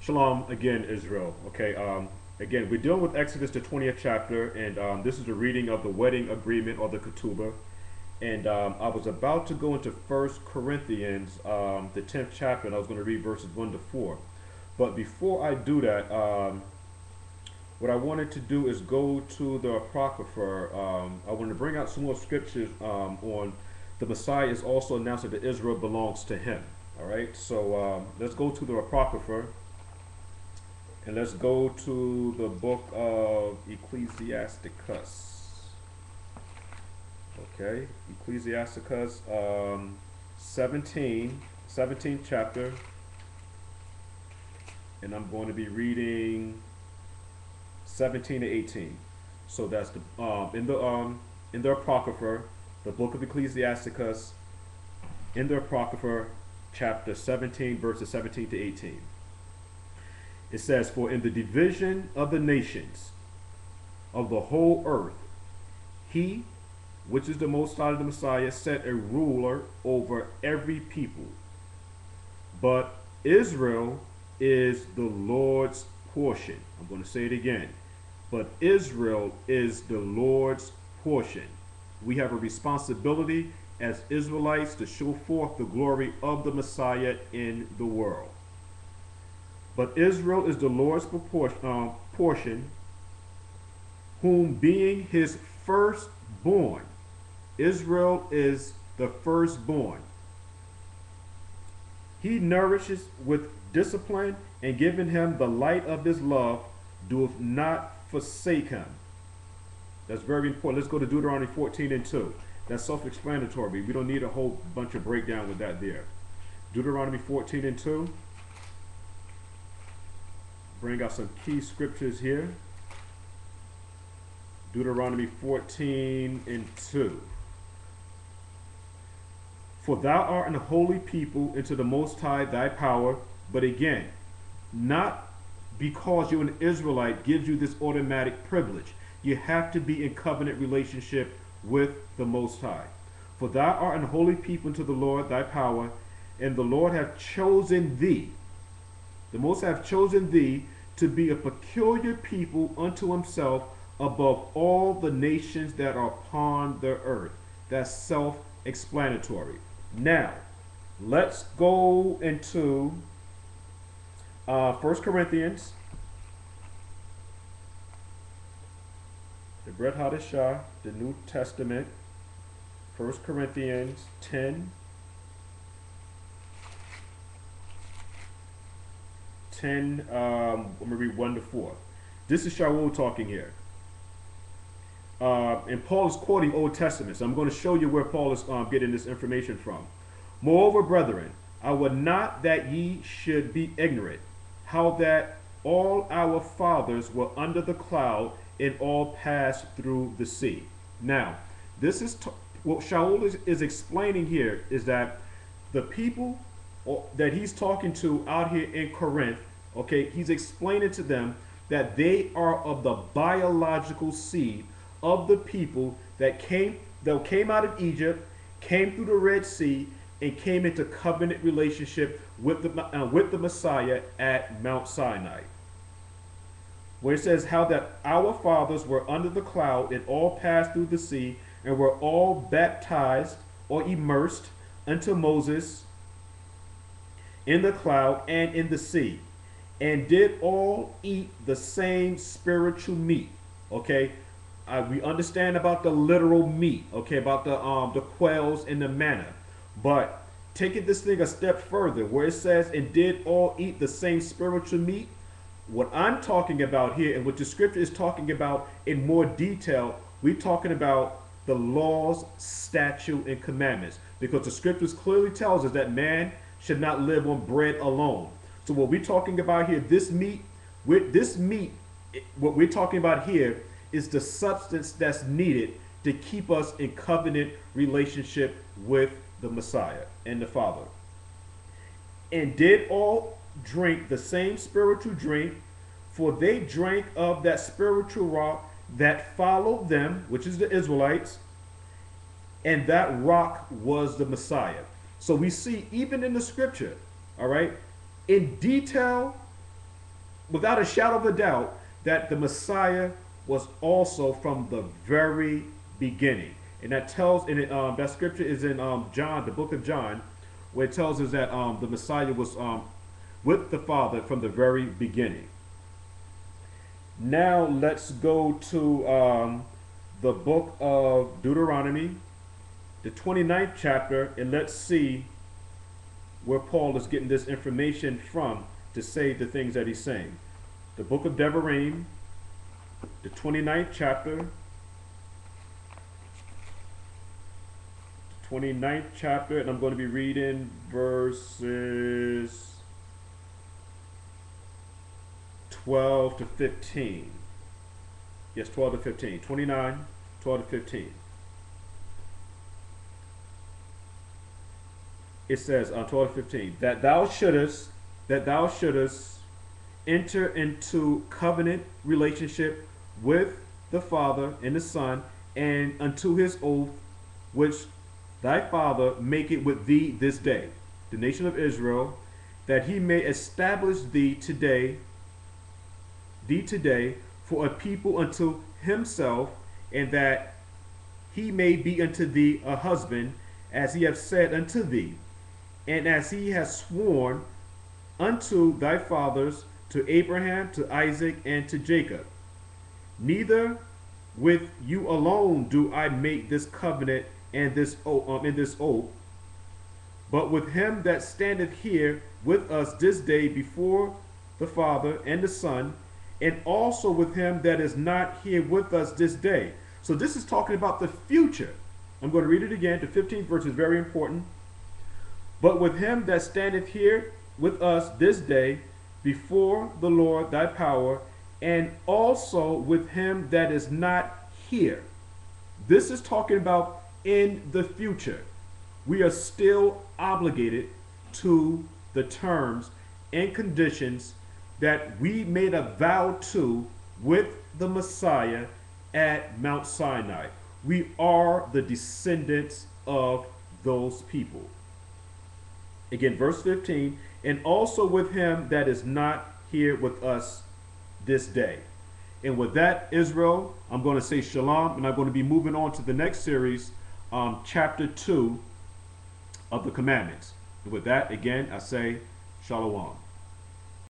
Shalom again, Israel. Okay, again, we're dealing with Exodus, the 20th chapter, and this is the reading of the wedding agreement or the ketubah. And I was about to go into First Corinthians, the 10th chapter, and I was going to read verses 1 to 4. But before I do that, what I wanted to do is go to the Apocrypha. I want to bring out some more scriptures on the Messiah is also announced that Israel belongs to him. All right, so let's go to the Apocrypha. And let's go to the book of Ecclesiasticus. Okay, Ecclesiasticus 17th chapter. And I'm going to be reading 17 to 18. So that's the in the Apocrypha, the book of Ecclesiasticus, in the Apocrypha, chapter 17, verses 17 to 18. It says, "For in the division of the nations of the whole earth, he, which is the Most High, the Messiah, set a ruler over every people. But Israel is the Lord's portion." I'm going to say it again. But Israel is the Lord's portion. We have a responsibility as Israelites to show forth the glory of the Messiah in the world. But Israel is the Lord's portion, whom being his firstborn, Israel is the firstborn. He nourishes with discipline, and giving him the light of his love, doeth not forsake him. That's very important. Let's go to Deuteronomy 14 and 2. That's self-explanatory. We don't need a whole bunch of breakdown with that there. Deuteronomy 14 and 2. Bring out some key scriptures here. Deuteronomy 14 and 2. "For thou art an holy people unto the Most High thy power." But again, not because you're an Israelite gives you this automatic privilege. You have to be in covenant relationship with the Most High. "For thou art an holy people unto the Lord thy power, and the Lord hath chosen thee." The Most High hath chosen thee to be a peculiar people unto himself above all the nations that are upon the earth. That's self-explanatory. Now, let's go into 1 Corinthians, the Brit Hadashah, the New Testament, 1 Corinthians 10. I'm going to read 1 to 4. This is Shaul talking here. And Paul is quoting Old Testament. So I'm going to show you where Paul is getting this information from. "Moreover, brethren, I would not that ye should be ignorant, how that all our fathers were under the cloud, and all passed through the sea." Now, this is what Shaul is explaining here is that the people that he's talking to out here in Corinth, okay, he's explaining to them that they are of the biological seed of the people that came out of Egypt, came through the Red Sea, and came into covenant relationship with the Messiah at Mount Sinai. Where it says how that our fathers were under the cloud and all passed through the sea and were all baptized or immersed unto Moses in the cloud and in the sea, and did all eat the same spiritual meat. Okay, we understand about the literal meat. Okay, about the quails and the manna, but taking this thing a step further, where it says, "and did all eat the same spiritual meat." What I'm talking about here, and what the scripture is talking about in more detail, we're talking about the laws, statute, and commandments, because the scriptures clearly tells us that man should not live on bread alone. So what we're talking about here, this meat, what we're talking about here is the substance that's needed to keep us in covenant relationship with the Messiah and the Father. "And did all drink the same spiritual drink, for they drank of that spiritual rock that followed them," which is the Israelites, "and that rock was the Messiah." So we see even in the scripture, all right, in detail, without a shadow of a doubt that the Messiah was also from the very beginning. And that tells, and that scripture is in John, the book of John, where it tells us that the Messiah was with the Father from the very beginning. Now let's go to the book of Deuteronomy, the 29th chapter, and let's see where Paul is getting this information from to say the things that he's saying. The book of Devarim, the 29th chapter, 29th chapter, and I'm going to be reading verses 12 to 15. Yes, 12 to 15. 29, 12 to 15. It says on 12 to 15 that thou shouldest enter into covenant relationship with the Father and the Son, and unto his oath which thy father make it with thee this day, the nation of Israel, that he may establish thee today for a people unto himself, and that he may be unto thee a husband, as he hath said unto thee, and as he has sworn unto thy fathers, to Abraham, to Isaac, and to Jacob. Neither with you alone do I make this covenant and this oath, but with him that standeth here with us this day before the Father and the Son, and also with him that is not here with us this day. So this is talking about the future. I'm going to read it again. The 15th verse is very important. But with him that standeth here with us this day before the Lord thy power, and also with him that is not here. This is talking about in the future. We are still obligated to the terms and conditions that we made a vow to with the Messiah at Mount Sinai. We are the descendants of those people. Again, verse 15, and also with him that is not here with us this day. And with that, Israel, I'm going to say shalom, and I'm going to be moving on to the next series, chapter 2 of the commandments. And with that, again, I say shalom.